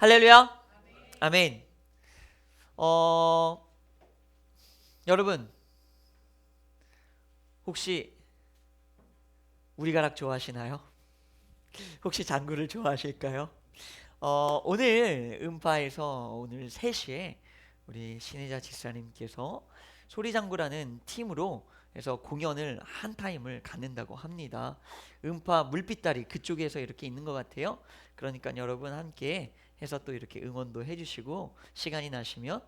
할렐루야. 아멘. 여러분 혹시 우리가락 좋아하시나요? 혹시 장구를 좋아하실까요? 오늘 음파에서 오늘 3시에 우리 신혜자 집사님께서 소리장구라는 팀으로 해서 공연을 한 타임을 갖는다고 합니다. 음파 물빛다리 그쪽에서 이렇게 있는 것 같아요. 그러니까 여러분 함께 해서 또 이렇게 응원도 해주시고 시간이 나시면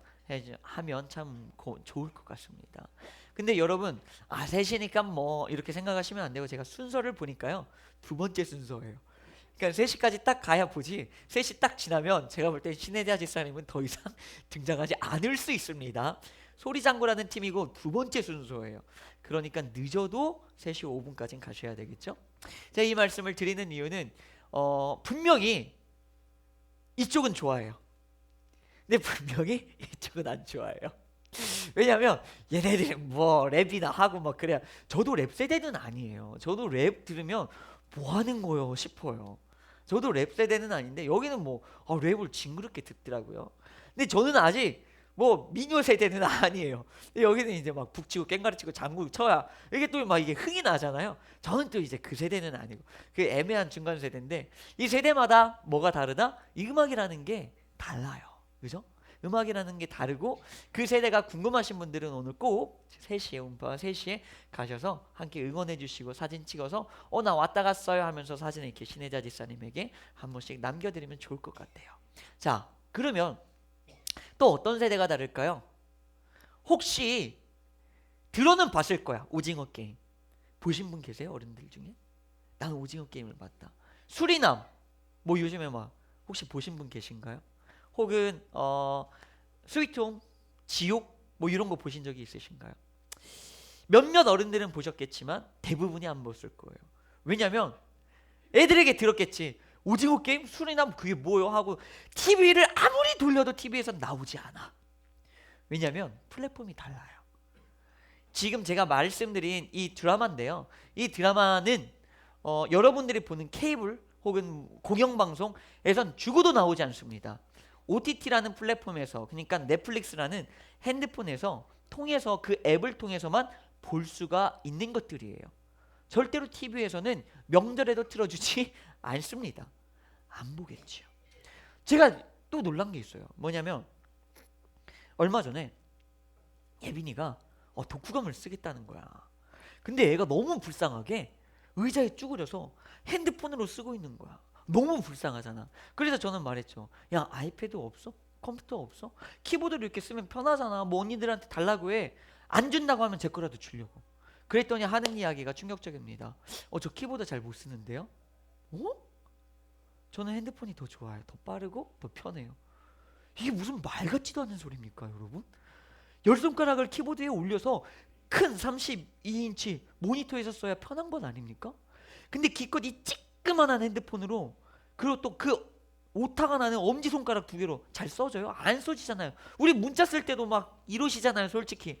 하면 참 좋을 것 같습니다. 근데 여러분 3시니까 뭐 이렇게 생각하시면 안 되고, 제가 순서를 보니까요 2번째 순서예요. 그러니까 3시까지 딱 가야 보지, 3시 딱 지나면 제가 볼 때 신혜자 집사님은 더 이상 등장하지 않을 수 있습니다. 소리장구라는 팀이고 2번째 순서예요. 그러니까 늦어도 3시 5분까지는 가셔야 되겠죠. 제가 이 말씀을 드리는 이유는 분명히 이쪽은 좋아해요. 근데 분명히 이쪽은 안 좋아해요. 왜냐면 얘네들이 뭐 랩이나 하고 막 그래야, 저도 랩 세대는 아니에요. 저도 랩 들으면 뭐 하는 거요 싶어요. 저도 랩 세대는 아닌데 여기는 뭐 랩을 징그럽게 듣더라고요. 근데 저는 아직 뭐 미녀 세대는 아니에요. 근데 여기는 이제 막 북치고 깽가리치고 장구 쳐야 이게 또 막 이게 흥이 나잖아요. 저는 또 이제 그 세대는 아니고 그 애매한 중간 세대인데, 이 세대마다 뭐가 다르다? 이 음악이라는 게 달라요. 그죠? 음악이라는 게 다르고, 그 세대가 궁금하신 분들은 오늘 꼭 3시에 음파 3시에 가셔서 함께 응원해 주시고 사진 찍어서 나 왔다 갔어요 하면서 사진을 이렇게 신혜자 집사님에게 한 번씩 남겨드리면 좋을 것 같아요. 자, 그러면 또 어떤 세대가 다를까요? 혹시 들어는 봤을 거야, 오징어 게임. 보신 분 계세요? 어른들 중에? 나는 오징어 게임을 봤다. 수리남 뭐 요즘에 막 혹시 보신 분 계신가요? 혹은 스위트홈, 지옥 뭐 이런 거 보신 적이 있으신가요? 몇몇 어른들은 보셨겠지만 대부분이 안 봤을 거예요. 왜냐면 애들에게 들었겠지. 오징어 게임? 수리남 그게 뭐요? 하고 TV를 아무리 돌려도 TV에서 나오지 않아. 왜냐면 플랫폼이 달라요. 지금 제가 말씀드린 이 드라마인데요, 이 드라마는 여러분들이 보는 케이블 혹은 공영방송에선 죽어도 나오지 않습니다. OTT라는 플랫폼에서, 그러니까 넷플릭스라는 핸드폰에서 통해서, 그 앱을 통해서만 볼 수가 있는 것들이에요. 절대로 TV에서는 명절에도 틀어주지 않습니다. 안 보겠지요. 제가 또 놀란 게 있어요. 뭐냐면 얼마 전에 예빈이가 독후감을 쓰겠다는 거야. 근데 애가 너무 불쌍하게 의자에 쭈그려서 핸드폰으로 쓰고 있는 거야. 너무 불쌍하잖아. 그래서 저는 말했죠. 야, 아이패드 없어? 컴퓨터 없어? 키보드를 이렇게 쓰면 편하잖아. 뭐 언니들한테 달라고 해. 안 준다고 하면 제 거라도 주려고. 그랬더니 하는 이야기가 충격적입니다. 저 키보드 잘 못 쓰는데요? 저는 핸드폰이 더 좋아요. 더 빠르고 더 편해요. 이게 무슨 말 같지도 않은 소리입니까, 여러분? 열 손가락을 키보드에 올려서 큰 32인치 모니터에서 써야 편한 건 아닙니까? 근데 기껏 이 찌끄만한 핸드폰으로, 그리고 또 그 오타가 나는 엄지손가락 2개로 잘 써져요? 안 써지잖아요. 우리 문자 쓸 때도 막 이러시잖아요, 솔직히.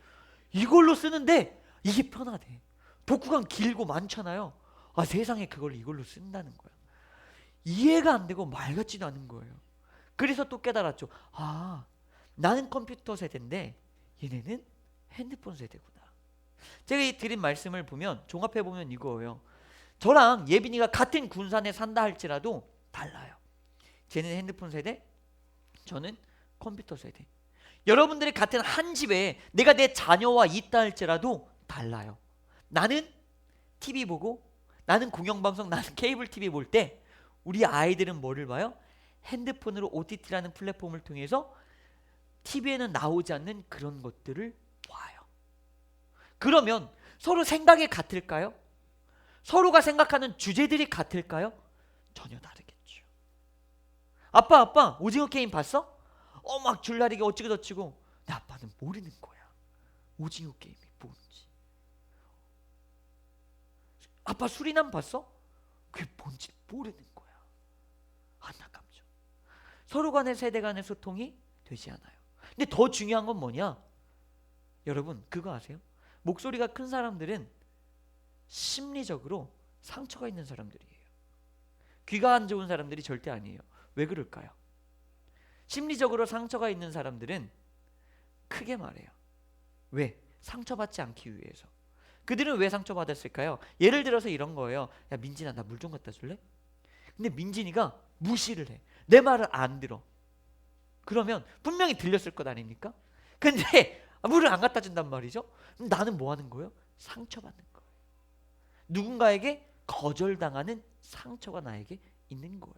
이걸로 쓰는데 이게 편하대. 독후감 길고 많잖아요. 세상에 그걸 이걸로 쓴다는 거야. 이해가 안 되고 말 같지도 않은 거예요. 그래서 또 깨달았죠. 나는 컴퓨터 세대인데 얘네는 핸드폰 세대구나. 제가 이 드린 말씀을 보면, 종합해 보면 이거예요. 저랑 예빈이가 같은 군산에 산다 할지라도 달라요. 쟤는 핸드폰 세대, 저는 컴퓨터 세대. 여러분들이 같은 한 집에 내가 내 자녀와 있다 할지라도 달라요. 나는 TV 보고, 나는 공영방송, 나는 케이블 TV 볼 때 우리 아이들은 뭐를 봐요? 핸드폰으로 OTT라는 플랫폼을 통해서 TV에는 나오지 않는 그런 것들을 봐요. 그러면 서로 생각이 같을까요? 서로가 생각하는 주제들이 같을까요? 전혀 다르겠죠. 아빠 오징어 게임 봤어? 막 줄다리기 어찌고 저찌고. 내 아빠는 모르는 거야, 오징어 게임이 뭔지. 아빠 수리남 봤어? 그게 뭔지 모르는 거야. 안타깝죠. 서로 간의 세대 간의 소통이 되지 않아요. 근데 더 중요한 건 뭐냐? 여러분 그거 아세요? 목소리가 큰 사람들은 심리적으로 상처가 있는 사람들이에요. 귀가 안 좋은 사람들이 절대 아니에요. 왜 그럴까요? 심리적으로 상처가 있는 사람들은 크게 말해요. 왜? 상처받지 않기 위해서. 그들은 왜 상처받았을까요? 예를 들어서 이런 거예요. 야 민진아, 나 물 좀 갖다 줄래? 근데 민진이가 무시를 해. 내 말을 안 들어. 그러면 분명히 들렸을 것 아닙니까? 근데 물을 안 갖다 준단 말이죠. 그럼 나는 뭐 하는 거예요? 상처받는 거예요. 누군가에게 거절당하는 상처가 나에게 있는 거예요.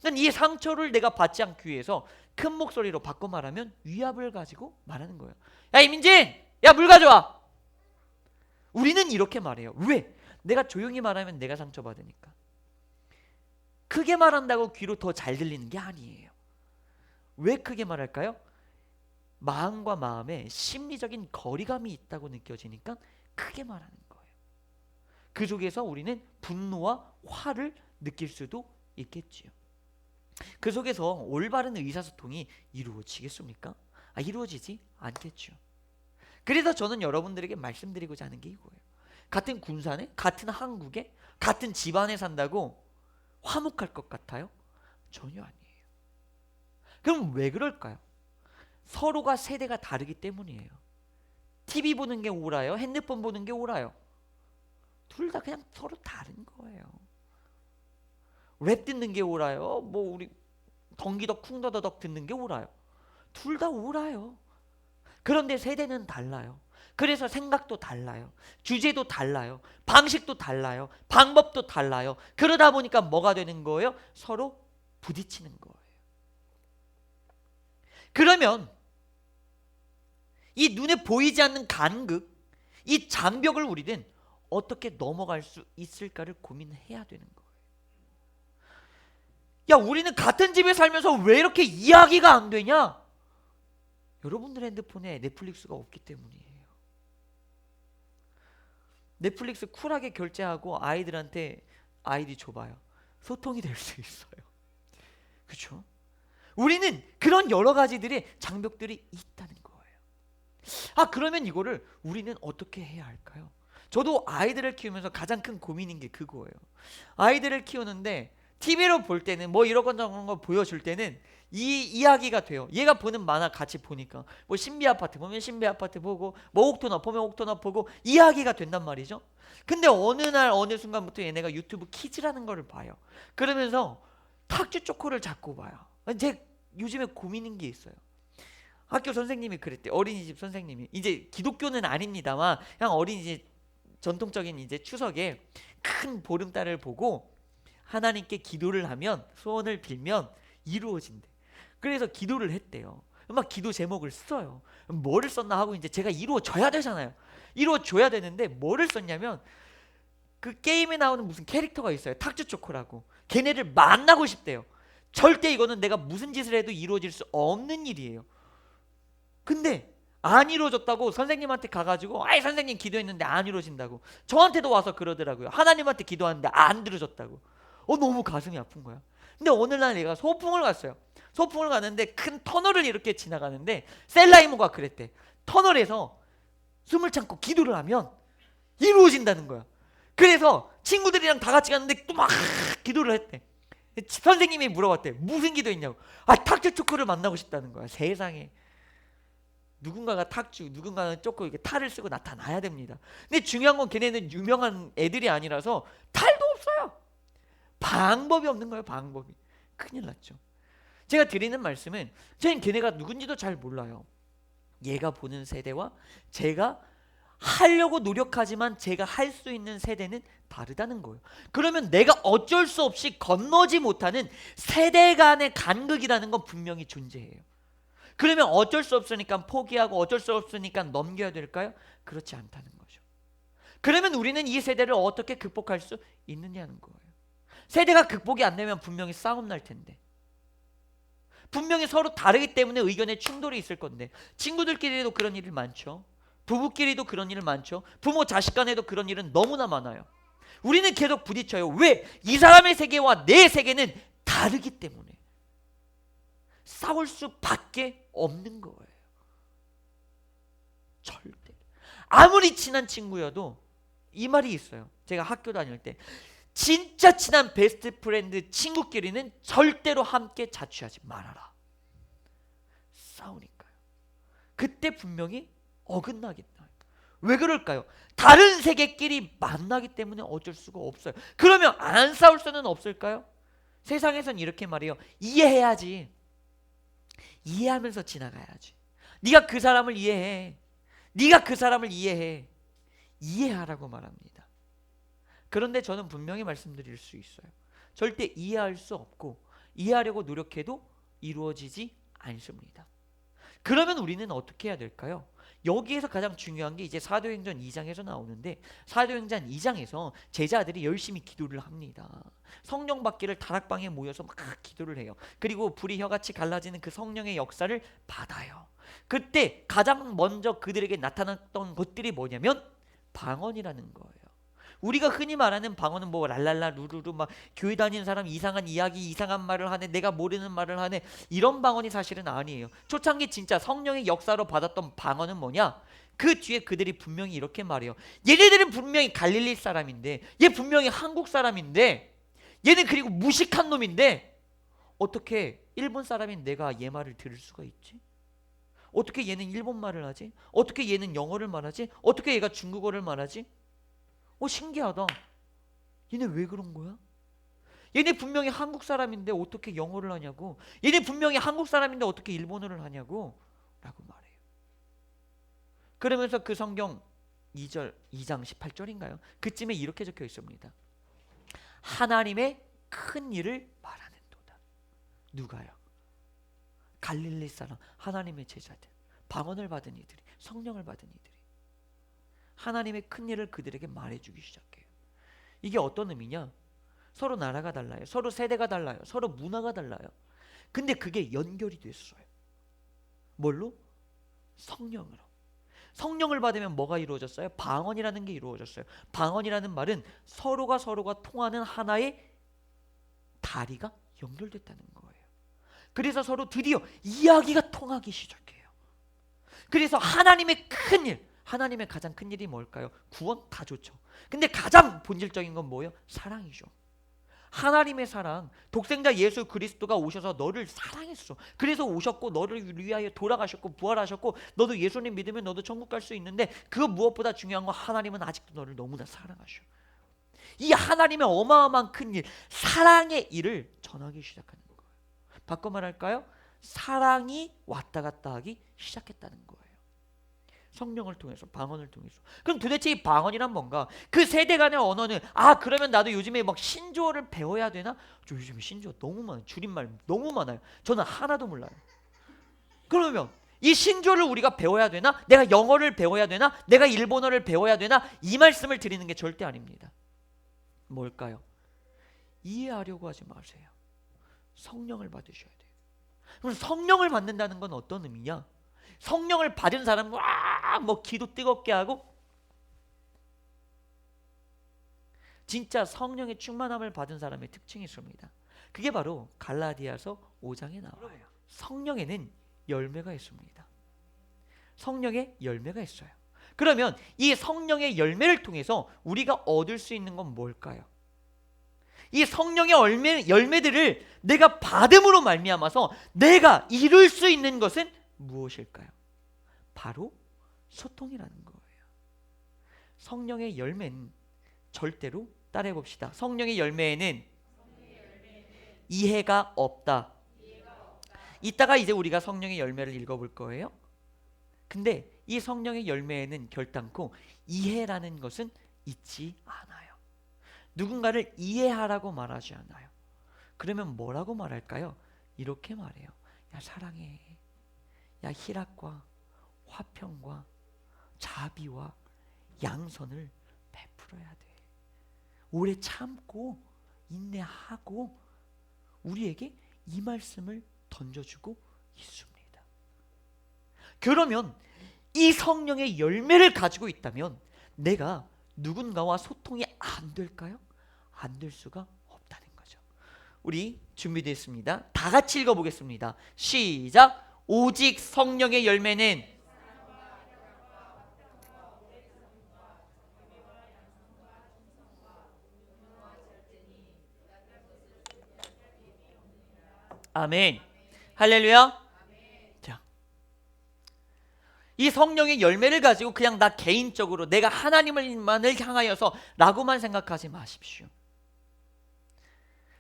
그러니까 이 상처를 내가 받지 않기 위해서 큰 목소리로 바꿔 말하면 위압을 가지고 말하는 거예요. 야 이민진! 야 물 가져와! 우리는 이렇게 말해요. 왜? 내가 조용히 말하면 내가 상처받으니까. 크게 말한다고 귀로 더 잘 들리는 게 아니에요. 왜 크게 말할까요? 마음과 마음에 심리적인 거리감이 있다고 느껴지니까 크게 말하는 거예요. 그 속에서 우리는 분노와 화를 느낄 수도 있겠지요. 그 속에서 올바른 의사소통이 이루어지겠습니까? 이루어지지 않겠죠. 그래서 저는 여러분들에게 말씀드리고자 하는 게 이거예요. 같은 군산에, 같은 한국에, 같은 집안에 산다고 화목할 것 같아요? 전혀 아니에요. 그럼 왜 그럴까요? 서로가 세대가 다르기 때문이에요. TV 보는 게 옳아요? 핸드폰 보는 게 옳아요? 둘 다 그냥 서로 다른 거예요. 랩 듣는 게 옳아요? 뭐 우리 덩기덕 쿵더더덕 듣는 게 옳아요? 둘 다 옳아요. 그런데 세대는 달라요. 그래서 생각도 달라요. 주제도 달라요. 방식도 달라요. 방법도 달라요. 그러다 보니까 뭐가 되는 거예요? 서로 부딪히는 거예요. 그러면 이 눈에 보이지 않는 간극, 이 장벽을 우리는 어떻게 넘어갈 수 있을까를 고민해야 되는 거예요. 야, 우리는 같은 집에 살면서 왜 이렇게 이야기가 안 되냐? 여러분들 핸드폰에 넷플릭스가 없기 때문이에요. 넷플릭스 쿨하게 결제하고 아이들한테 아이디 줘봐요. 소통이 될 수 있어요. 그렇죠? 우리는 그런 여러 가지들의 장벽들이 있다는 거예요. 그러면 이거를 우리는 어떻게 해야 할까요? 저도 아이들을 키우면서 가장 큰 고민인 게 그거예요. 아이들을 키우는데 TV로 볼 때는 뭐 이런 저런 거 보여줄 때는 이 이야기가 돼요. 얘가 보는 만화 같이 보니까 뭐 신비 아파트 보면 신비 아파트 보고 뭐 옥토너 보면 옥토너 보고 이야기가 된단 말이죠. 근데 어느 날 어느 순간부터 얘네가 유튜브 키즈라는 거를 봐요. 그러면서 탁주 초코를 자꾸 봐요. 제 요즘에 고민인 게 있어요. 학교 선생님이 그랬대. 어린이집 선생님이. 이제 기독교는 아닙니다만 그냥 어린이집 전통적인 이제 추석에 큰 보름달을 보고 하나님께 기도를 하면 소원을 빌면 이루어진대. 그래서 기도를 했대요. 막 기도 제목을 써요. 뭐를 썼나 하고 이제 제가 이루어져야 되잖아요. 이루어져야 되는데 뭐를 썼냐면 그 게임에 나오는 무슨 캐릭터가 있어요. 탁주 초코라고. 걔네를 만나고 싶대요. 절대 이거는 내가 무슨 짓을 해도 이루어질 수 없는 일이에요. 근데 안 이루어졌다고 선생님한테 가가지고 아이 선생님 기도했는데 안 이루어진다고. 저한테도 와서 그러더라고요. 하나님한테 기도하는데 안 들어졌다고. 너무 가슴이 아픈 거야. 근데 어느 날 얘가 소풍을 갔어요. 소풍을 갔는데 큰 터널을 이렇게 지나가는데 셀라이모가 그랬대. 터널에서 숨을 참고 기도를 하면 이루어진다는 거야. 그래서 친구들이랑 다 같이 갔는데 또 막 기도를 했대. 선생님이 물어봤대. 무슨 기도했냐고. 탁주 초코를 만나고 싶다는 거야. 세상에. 누군가가 탁주, 누군가는 초코 이렇게 탈을 쓰고 나타나야 됩니다. 근데 중요한 건 걔네는 유명한 애들이 아니라서 탈도 없어요. 방법이 없는 거예요. 방법이. 큰일 났죠. 제가 드리는 말씀은 저는 걔네가 누군지도 잘 몰라요. 얘가 보는 세대와 제가 하려고 노력하지만 제가 할 수 있는 세대는 다르다는 거예요. 그러면 내가 어쩔 수 없이 건너지 못하는 세대 간의 간극이라는 건 분명히 존재해요. 그러면 어쩔 수 없으니까 포기하고 어쩔 수 없으니까 넘겨야 될까요? 그렇지 않다는 거죠. 그러면 우리는 이 세대를 어떻게 극복할 수 있느냐는 거예요. 세대가 극복이 안 되면 분명히 싸움 날 텐데, 분명히 서로 다르기 때문에 의견에 충돌이 있을 건데, 친구들끼리도 그런 일이 많죠. 부부끼리도 그런 일 많죠. 부모 자식 간에도 그런 일은 너무나 많아요. 우리는 계속 부딪혀요. 왜? 이 사람의 세계와 내 세계는 다르기 때문에 싸울 수밖에 없는 거예요. 절대. 아무리 친한 친구여도 이 말이 있어요. 제가 학교 다닐 때 진짜 친한 베스트 프렌드 친구끼리는 절대로 함께 자취하지 말아라. 싸우니까요. 그때 분명히 어긋나겠다. 왜 그럴까요? 다른 세계끼리 만나기 때문에 어쩔 수가 없어요. 그러면 안 싸울 수는 없을까요? 세상에선 이렇게 말해요. 이해해야지. 이해하면서 지나가야지. 네가 그 사람을 이해해. 네가 그 사람을 이해해. 이해하라고 말합니다. 그런데 저는 분명히 말씀드릴 수 있어요. 절대 이해할 수 없고 이해하려고 노력해도 이루어지지 않습니다. 그러면 우리는 어떻게 해야 될까요? 여기에서 가장 중요한 게 이제 사도행전 2장에서 나오는데, 사도행전 2장에서 제자들이 열심히 기도를 합니다. 성령 받기를 다락방에 모여서 막 기도를 해요. 그리고 불이 혀같이 갈라지는 그 성령의 역사를 받아요. 그때 가장 먼저 그들에게 나타났던 것들이 뭐냐면 방언이라는 거예요. 우리가 흔히 말하는 방언은 뭐 랄랄라 루루루 막 교회 다니는 사람 이상한 이야기 이상한 말을 하네, 내가 모르는 말을 하네, 이런 방언이 사실은 아니에요. 초창기 진짜 성령의 역사로 받았던 방언은 뭐냐? 그 뒤에 그들이 분명히 이렇게 말해요. 얘네들은 분명히 갈릴리 사람인데, 얘 분명히 한국 사람인데, 얘는 그리고 무식한 놈인데 어떻게 일본 사람인 내가 얘 말을 들을 수가 있지? 어떻게 얘는 일본 말을 하지? 어떻게 얘는 영어를 말하지? 어떻게 얘가 중국어를 말하지? 신기하다. 얘네 왜 그런 거야? 얘네 분명히 한국 사람인데 어떻게 영어를 하냐고. 얘네 분명히 한국 사람인데 어떻게 일본어를 하냐고 라고 말해요. 그러면서 그 성경 2장 18절인가요? 그쯤에 이렇게 적혀 있습니다. 하나님의 큰 일을 말하는도다. 누가요? 갈릴리 사람, 하나님의 제자들, 방언을 받은 이들이, 성령을 받은 이들이 하나님의 큰 일을 그들에게 말해주기 시작해요. 이게 어떤 의미냐? 서로 나라가 달라요. 서로 세대가 달라요. 서로 문화가 달라요. 근데 그게 연결이 됐어요. 뭘로? 성령으로. 성령을 받으면 뭐가 이루어졌어요? 방언이라는 게 이루어졌어요. 방언이라는 말은 서로가 통하는 하나의 다리가 연결됐다는 거예요. 그래서 서로 드디어 이야기가 통하기 시작해요. 그래서 하나님의 큰 일, 하나님의 가장 큰 일이 뭘까요? 구원 다 좋죠. 근데 가장 본질적인 건 뭐예요? 사랑이죠. 하나님의 사랑, 독생자 예수 그리스도가 오셔서 너를 사랑했어. 그래서 오셨고 너를 위하여 돌아가셨고 부활하셨고, 너도 예수님 믿으면 너도 천국 갈 수 있는데, 그 무엇보다 중요한 건 하나님은 아직도 너를 너무나 사랑하셔. 이 하나님의 어마어마한 큰 일, 사랑의 일을 전하기 시작하는 거예요. 바꿔 말할까요? 사랑이 왔다 갔다 하기 시작했다는 거예요. 성령을 통해서, 방언을 통해서. 그럼 도대체 이 방언이란 뭔가? 그 세대 간의 언어는, 그러면 나도 요즘에 막 신조어를 배워야 되나? 저 요즘에 신조어 너무 많아요. 줄임말 너무 많아요. 저는 하나도 몰라요. 그러면 이 신조어를 우리가 배워야 되나? 내가 영어를 배워야 되나? 내가 일본어를 배워야 되나? 이 말씀을 드리는 게 절대 아닙니다. 뭘까요? 이해하려고 하지 마세요. 성령을 받으셔야 돼요. 그럼 성령을 받는다는 건 어떤 의미냐? 성령을 받은 사람은 뭐 기도 뜨겁게 하고, 진짜 성령의 충만함을 받은 사람의 특징이 있습니다. 그게 바로 갈라디아서 5장에 나와요. 성령에는 열매가 있습니다. 성령의 열매가 있어요. 그러면 이 성령의 열매를 통해서 우리가 얻을 수 있는 건 뭘까요? 이 성령의 열매들을 내가 받음으로 말미암아서 내가 이룰 수 있는 것은 무엇일까요? 바로 소통이라는 거예요. 성령의 열매는 절대로 따라해 봅시다. 성령의 열매에는 이해가 없다. 이따가 이제 우리가 성령의 열매를 읽어볼 거예요. 근데 이 성령의 열매에는 결단코 이해라는 것은 있지 않아요. 누군가를 이해하라고 말하지 않아요. 그러면 뭐라고 말할까요? 이렇게 말해요. 야, 사랑해. 야, 희락과 화평과 자비와 양선을 베풀어야 돼. 오래 참고 인내하고, 우리에게 이 말씀을 던져주고 있습니다. 그러면 이 성령의 열매를 가지고 있다면 내가 누군가와 소통이 안 될까요? 안 될 수가 없다는 거죠. 우리 준비됐습니다. 다 같이 읽어보겠습니다. 시작. 오직 성령의 열매는 아멘. 할렐루야. 자, 이 성령의 열매를 가지고 그냥 나 개인적으로 내가 하나님만을 향하여서 라고만 생각하지 마십시오.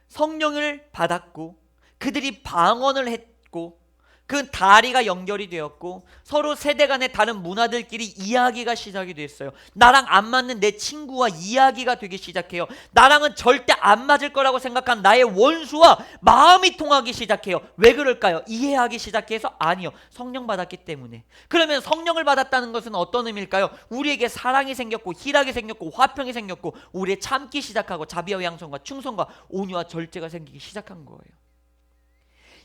성령을 받았고 그들이 방언을 했고 그 다리가 연결이 되었고 서로 세대 간의 다른 문화들끼리 이야기가 시작이 됐어요. 나랑 안 맞는 내 친구와 이야기가 되기 시작해요. 나랑은 절대 안 맞을 거라고 생각한 나의 원수와 마음이 통하기 시작해요. 왜 그럴까요? 이해하기 시작해서? 아니요, 성령 받았기 때문에. 그러면 성령을 받았다는 것은 어떤 의미일까요? 우리에게 사랑이 생겼고 희락이 생겼고 화평이 생겼고 우리의 참기 시작하고 자비와 양성과 충성과 온유와 절제가 생기기 시작한 거예요.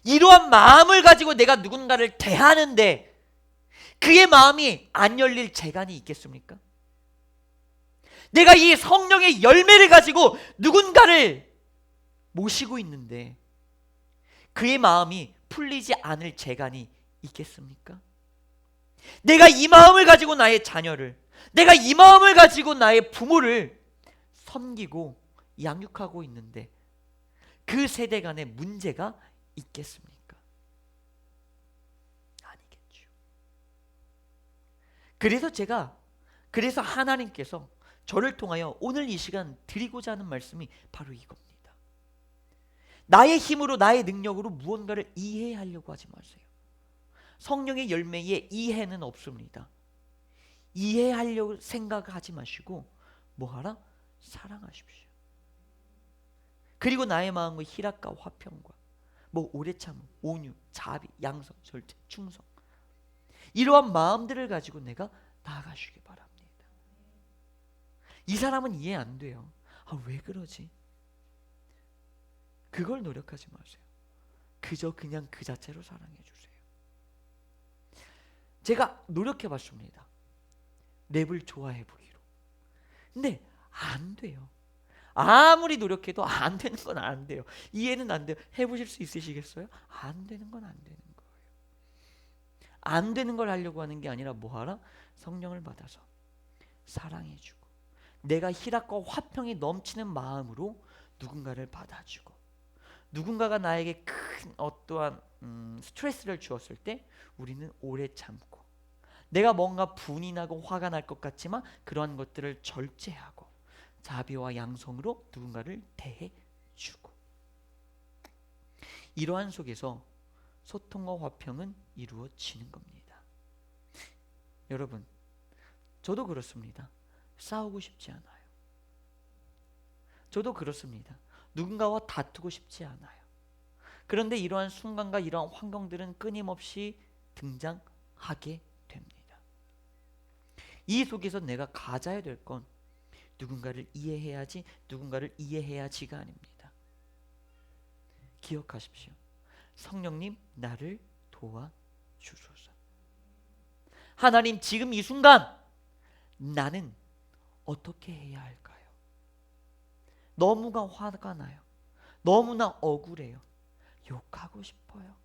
이러한 마음을 가지고 내가 누군가를 대하는데 그의 마음이 안 열릴 재간이 있겠습니까? 내가 이 성령의 열매를 가지고 누군가를 모시고 있는데 그의 마음이 풀리지 않을 재간이 있겠습니까? 내가 이 마음을 가지고 나의 자녀를, 내가 이 마음을 가지고 나의 부모를 섬기고 양육하고 있는데 그 세대 간의 문제가 있겠습니까? 아니겠죠. 그래서 하나님께서 저를 통하여 오늘 이 시간 드리고자 하는 말씀이 바로 이겁니다. 나의 힘으로 나의 능력으로 무언가를 이해하려고 하지 마세요. 성령의 열매에 이해는 없습니다. 이해하려고 생각하지 마시고 뭐하라? 사랑하십시오. 그리고 나의 마음의 희락과 화평과 오래 참음, 온유, 자비, 양성, 절제, 충성, 이러한 마음들을 가지고 내가 나아가시기 바랍니다. 이 사람은 이해 안 돼요. 왜 그러지? 그걸 노력하지 마세요. 그저 그냥 그 자체로 사랑해 주세요. 제가 노력해 봤습니다. 랩을 좋아해 보기로. 근데 안 돼요. 아무리 노력해도 안 되는 건 안 돼요. 이해는 안 돼요. 해보실 수 있으시겠어요? 안 되는 건 안 되는 거예요. 안 되는 걸 하려고 하는 게 아니라 뭐하라? 성령을 받아서 사랑해주고 내가 희락과 화평이 넘치는 마음으로 누군가를 받아주고 누군가가 나에게 큰 어떠한 스트레스를 주었을 때 우리는 오래 참고 내가 뭔가 분이 나고 화가 날 것 같지만 그러한 것들을 절제하고 자비와 양성으로 누군가를 대해주고 이러한 속에서 소통과 화평은 이루어지는 겁니다. 여러분, 저도 그렇습니다. 싸우고 싶지 않아요. 저도 그렇습니다. 누군가와 다투고 싶지 않아요. 그런데 이러한 순간과 이러한 환경들은 끊임없이 등장하게 됩니다. 이 속에서 내가 가져야 될 건 누군가를 이해해야지, 누군가를 이해해야지가 아닙니다. 기억하십시오. 성령님, 나를 도와주소서. 하나님, 지금 이 순간 나는 어떻게 해야 할까요? 너무나 화가 나요. 너무나 억울해요. 욕하고 싶어요.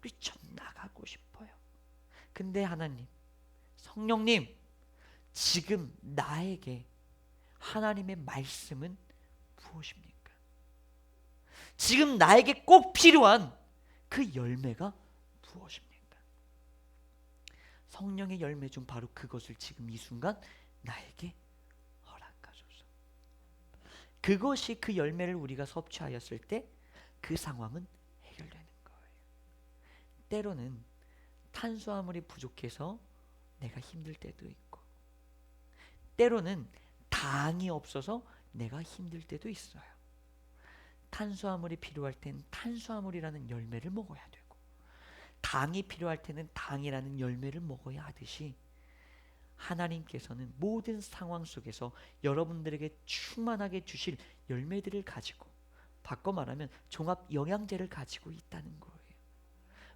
뛰쳐나가고 싶어요. 근데 하나님, 성령님, 지금 나에게 하나님의 말씀은 무엇입니까? 지금 나에게 꼭 필요한 그 열매가 무엇입니까? 성령의 열매 중 바로 그것을 지금 이 순간 나에게 허락하소서. 그것이 그 열매를 우리가 섭취하였을 때 그 상황은 해결되는 거예요. 때로는 탄수화물이 부족해서 내가 힘들 때도 있고 때로는 당이 없어서 내가 힘들 때도 있어요. 탄수화물이 필요할 땐 탄수화물이라는 열매를 먹어야 되고 당이 필요할 때는 당이라는 열매를 먹어야 하듯이 하나님께서는 모든 상황 속에서 여러분들에게 충만하게 주실 열매들을 가지고 바꿔 말하면 종합 영양제를 가지고 있다는 거예요.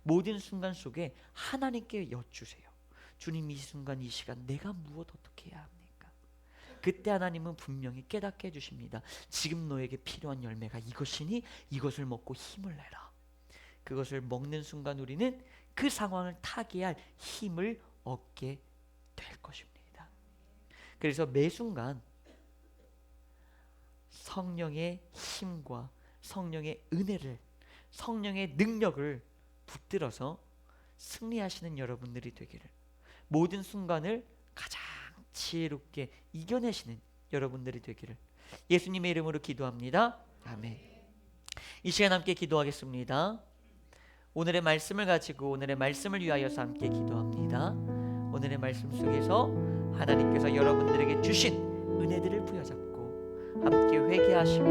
모든 순간 속에 하나님께 여쭈세요. 주님, 이 순간 이 시간 내가 무엇 어떻게 해야 합니까? 그때 하나님은 분명히 깨닫게 해주십니다. 지금 너에게 필요한 열매가 이것이니 이것을 먹고 힘을 내라. 그것을 먹는 순간 우리는 그 상황을 타개할 힘을 얻게 될 것입니다. 그래서 매 순간 성령의 힘과 성령의 은혜를, 성령의 능력을 붙들어서 승리하시는 여러분들이 되기를, 모든 순간을 가장 지혜롭게 이겨내시는 여러분들이 되기를 예수님의 이름으로 기도합니다. 아멘. 이 시간 함께 기도하겠습니다. 오늘의 말씀을 가지고 오늘의 말씀을 위하여서 함께 기도합니다. 오늘의 말씀 속에서 하나님께서 여러분들에게 주신 은혜들을 부여잡고 함께 회개하시고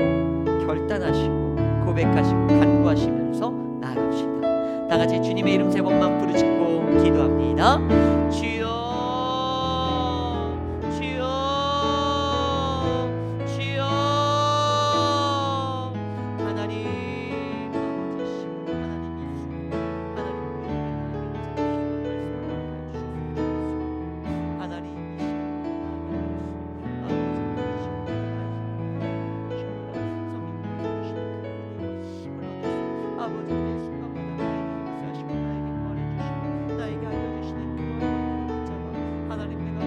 결단하시고 고백하시고 간구하시면서 나아갑시다. 다 같이 주님의 이름 세 번만 부르짖고 기도합니다. 주여, 주여, 주여. 하나님 아버지시고 하나님이시고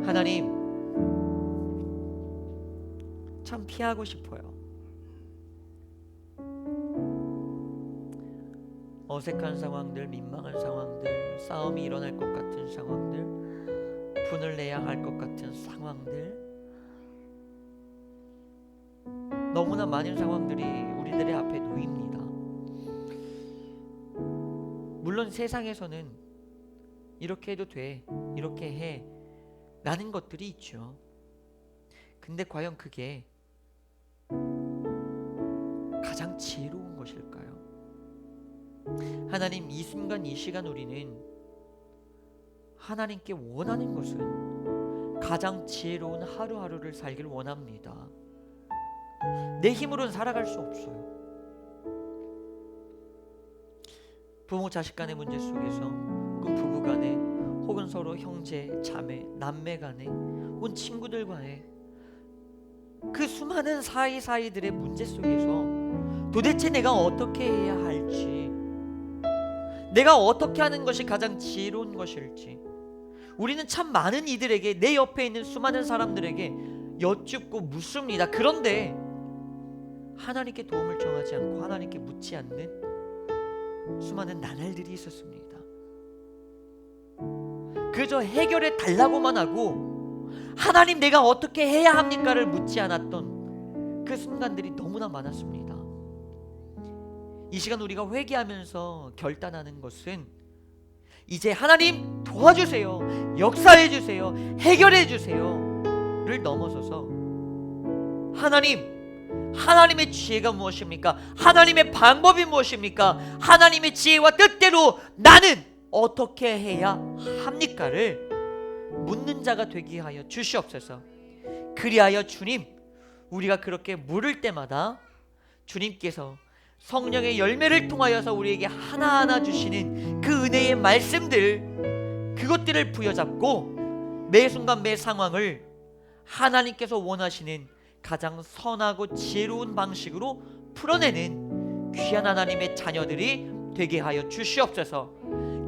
하나님, 참 피하고 싶어요. 어색한 상황들, 민망한 상황들, 싸움이 일어날 것 같은 상황들, 분을 내야 할 것 같은 상황들, 너무나 많은 상황들이 우리들의 앞에 놓입니다. 물론 세상에서는 이렇게 해도 돼, 이렇게 해 라는 것들이 있죠. 근데 과연 그게 가장 지혜로운 것일까요? 하나님, 이 순간 이 시간 우리는 하나님께 원하는 것은 가장 지혜로운 하루하루를 살길 원합니다. 내 힘으로는 살아갈 수 없어요. 부모 자식 간의 문제 속에서, 혹은 부부 간에, 혹은 서로 형제, 자매, 남매 간에, 혹은 친구들과의 그 수많은 사이사이들의 문제 속에서 도대체 내가 어떻게 해야 할지, 내가 어떻게 하는 것이 가장 지혜로운 것일지 우리는 참 많은 이들에게, 내 옆에 있는 수많은 사람들에게 여쭙고 묻습니다. 그런데 하나님께 도움을 청하지 않고 하나님께 묻지 않는 수많은 나날들이 있었습니다. 그저 해결해 달라고만 하고 하나님 내가 어떻게 해야 합니까를 묻지 않았던 그 순간들이 너무나 많았습니다. 이 시간 우리가 회개하면서 결단하는 것은 이제 하나님 도와주세요, 역사해 주세요, 해결해 주세요를 넘어서서 하나님의 지혜가 무엇입니까? 하나님의 방법이 무엇입니까? 하나님의 지혜와 뜻대로 나는 어떻게 해야 합니까를 묻는 자가 되게 하여 주시옵소서. 그리하여 주님, 우리가 그렇게 물을 때마다 주님께서 성령의 열매를 통하여서 우리에게 하나하나 주시는 그 은혜의 말씀들, 그것들을 부여잡고 매 순간 매 상황을 하나님께서 원하시는 가장 선하고 지혜로운 방식으로 풀어내는 귀한 하나님의 자녀들이 되게 하여 주시옵소서.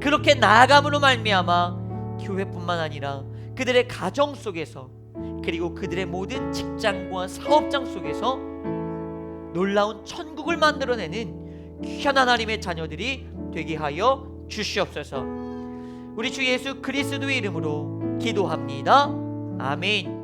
그렇게 나아감으로 말미암아 교회뿐만 아니라 그들의 가정 속에서, 그리고 그들의 모든 직장과 사업장 속에서 놀라운 천국을 만들어내는 귀한 하나님의 자녀들이 되게 하여 주시옵소서. 우리 주 예수 그리스도의 이름으로 기도합니다. 아멘.